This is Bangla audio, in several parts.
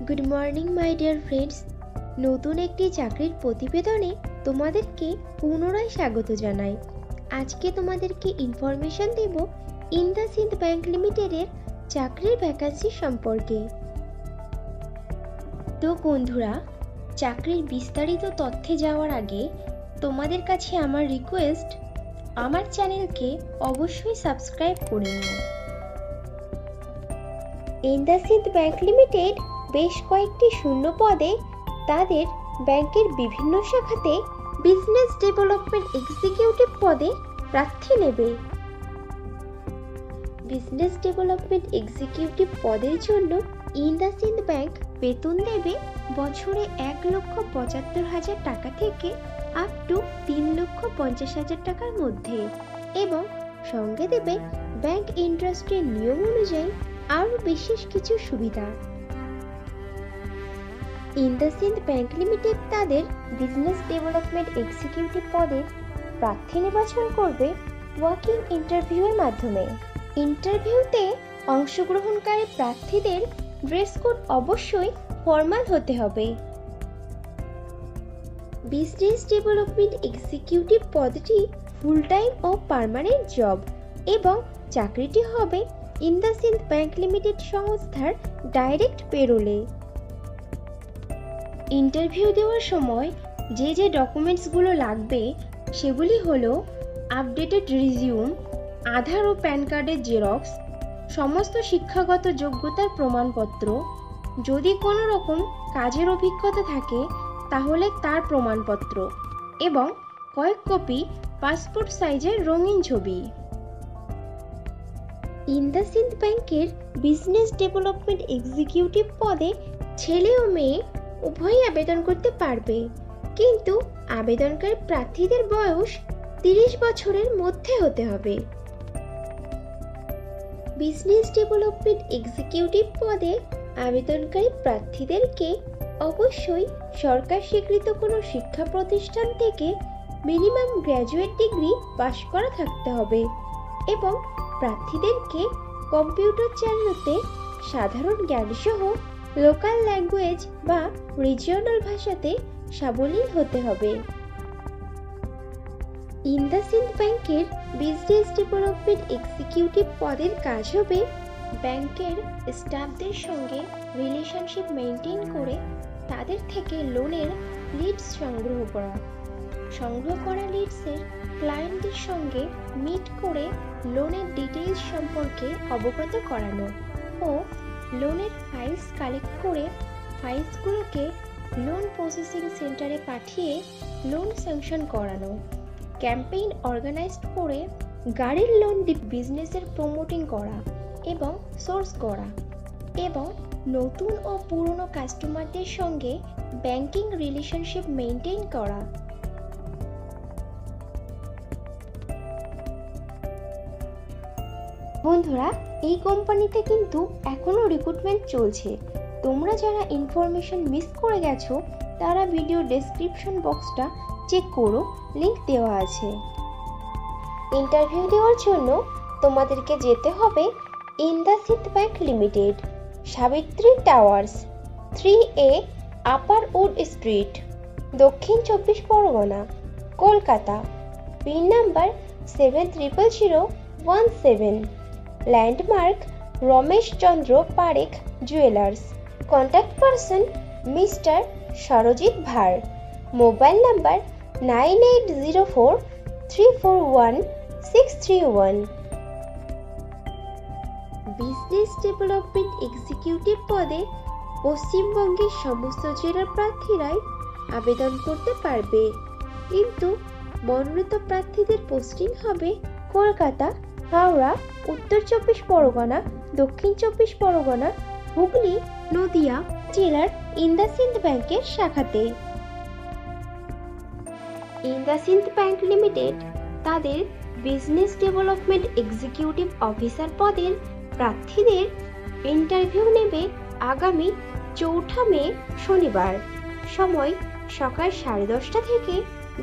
Good morning my dear friends. নতুন একটি চাকরির প্রতিবেদনে তোমাদেরকে পুনরায় স্বাগত জানাই। আজকে তোমাদেরকে ইনফরমেশন দেব ইন্দাসিন্দ ব্যাংক লিমিটেডের চাকরির ভ্যাকান্সি সম্পর্কে। তো বন্ধুরা, চাকরির বিস্তারিত তথ্যে যাওয়ার আগে তোমাদের কাছে আমার রিকোয়েস্ট, আমার চ্যানেলকে অবশ্যই সাবস্ক্রাইব করে নিও। ইন্দাসিন্দ ব্যাংক লিমিটেড বেশ কয়েকটি শূন্য পদে তাদের ব্যাংকের বিভিন্ন শাখাতে বিজনেস ডেভেলপমেন্ট এক্সিকিউটিভ পদে প্রার্থী নেবে। বিজনেস ডেভেলপমেন্ট এক্সিকিউটিভ পদের জন্য ইন্দাসিন্দ ব্যাংক বেতন দেবে বছরে 1,75,000 টাকা থেকে আপ টু 3,50,000 টাকার মধ্যে, এবং সঙ্গে দেবে ব্যাংক ইন্ডাস্ট্রির নিয়ম অনুযায়ী আরও বিশেষ কিছু সুবিধা। ইন্দাসিন্দ ব্যাংক লিমিটেড তাদের বিজনেস ডেভেলপমেন্ট এক্সিকিউটিভ পদের প্রার্থী নির্বাচন করবে ওয়াকিং ইন্টারভিউয়ের মাধ্যমে। ইন্টারভিউতে অংশগ্রহণকারী প্রার্থীদের ড্রেস কোড অবশ্যই ফর্মাল হতে হবে। বিজনেস ডেভেলপমেন্ট এক্সিকিউটিভ পদটি ফুল টাইম ও পার্মানেন্ট জব, এবং চাকরিটি হবে ইন্দাসিন্দ ব্যাংক লিমিটেড সংস্থার ডাইরেক্ট পেরোলে। ইন্টারভিউ দেওয়ার সময় যে ডকুমেন্টসগুলো লাগবে সেগুলি হলো আপডেটেড রিজিউম, আধার ও প্যান কার্ডের জেরক্স, সমস্ত শিক্ষাগত যোগ্যতার প্রমাণপত্র, যদি কোনো রকম কাজের অভিজ্ঞতা থাকে তাহলে তার প্রমাণপত্র, এবং কয়েক কপি পাসপোর্ট সাইজের রঙিন ছবি। ইন্দাসিন্দ ব্যাংকের বিজনেস ডেভেলপমেন্ট এক্সিকিউটিভ পদে ছেলে ও মেয়ে উভয়ই আবেদন করতে পারবে, কিন্তু আবেদনকারী প্রার্থীদের বয়স 30 বছরের মধ্যে হতে হবে। বিজনেস ডেভেলপমেন্ট এক্সিকিউটিভ পদে আবেদনকারী প্রার্থীদেরকে অবশ্যই সরকার স্বীকৃত কোনো শিক্ষা প্রতিষ্ঠান থেকে মিনিমাম গ্র্যাজুয়েট ডিগ্রি পাশ করা থাকতে হবে, এবং প্রার্থীদেরকে কম্পিউটার চালানোতে সাধারণ জ্ঞানসহ লোকাল ল্যাঙ্গুয়েজ বা রিজিওনাল ভাষাতে সাবলীল হতে হবে। ইন্দাসিন্দ ব্যাংকের বিজনেস ডেভেলপমেন্ট এক্সিকিউটিভ পদের কাজ হবে ব্যাংকের স্টাফদের সঙ্গে রিলেশনশিপ মেনটেন করে তাদের থেকে লোনের লিডস সংগ্রহ করা লিডসের ক্লায়েন্টদের সঙ্গে মিট করে লোনের ডিটেইলস সম্পর্কে অবগত করানো, ও লোনের ফাইলস কালেক্ট করে ফাইলসগুলোকে লোন প্রসেসিং সেন্টারে পাঠিয়ে লোন স্যাংশন করানো, ক্যাম্পেইন অর্গানাইজ করে গাড়ির লোন বিজনেসের প্রমোটিং করা এবং সোর্স করা, এবং নতুন ও পুরনো কাস্টমারদের সঙ্গে ব্যাংকিং রিলেশনশিপ মেনটেন করা। বন্ধুরা, এই কোম্পানিতে কিন্তু এখনো রিক্রুটমেন্ট চলছে। তোমরা যারা ইনফরমেশন মিস করে গেছো তারা ভিডিও ডেসক্রিপশন বক্সটা চেক করো, লিংক দেওয়া আছে। ইন্টারভিউ দেওয়ার জন্য তোমাদেরকে যেতে হবে IndusInd bank limited, Savitri towers, 3A upper wood street, Dakshin 24 Pargana, Kolkata. Pin number 700017, landmark Ramesh Chandra Parekh jewellers. Contact person mister Sarajit Bhar. Mobile number 9804341631। Business development executive পদে পশ্চিমবঙ্গের সমস্ত জেলার প্রার্থীরাই আবেদন করতে পারবে, কিন্তু মনোনীত প্রার্থীদের পোস্টিং হবে কলকাতা, হাওড়া, উত্তর 24 পরগনা, দক্ষিণ 24 পরগনা, হুগলি, নদিয়া জেলার ইন্দাসিন্দ ব্যাংকের শাখাতে। ইন্দাসিন্দ ব্যাংক লিমিটেড তাদের বিজনেস ডেভেলপমেন্ট এক্সিকিউটিভ অফিসার পদের প্রার্থীদের ইন্টারভিউ নেবে আগামী 4 মে শনিবার, সময় সকাল 10:30 থেকে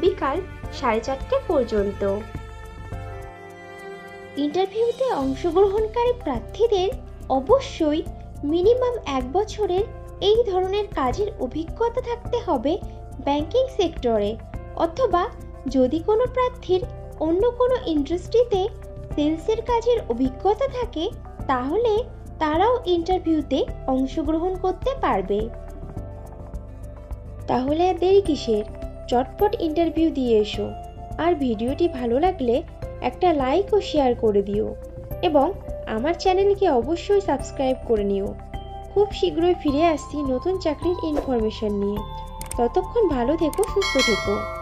বিকাল 4:30 পর্যন্ত। ইন্টারভিউতে অংশগ্রহণকারী প্রার্থীদের অবশ্যই মিনিমাম 1 বছরের এই ধরনের কাজের অভিজ্ঞতা থাকতে হবে ব্যাংকিং সেক্টরে, অথবা যদি কোনো প্রার্থীর অন্য কোনো ইন্ডাস্ট্রিতে সেলসের কাজের অভিজ্ঞতা থাকে তাহলে তারাও ইন্টারভিউতে অংশগ্রহণ করতে পারবে। তাহলে আর দেরি কিসের, চটপট ইন্টারভিউ দিয়ে এসো। আর ভিডিওটি ভালো লাগলে একটা লাইক ও শেয়ার করে দিও এবং আমার চ্যানেলকে অবশ্যই সাবস্ক্রাইব করে নিও। খুব শীঘ্রই ফিরে আসছি নতুন চাকরির ইনফরমেশন নিয়ে। ততক্ষণ ভালো থেকো, সুস্থ থেকো।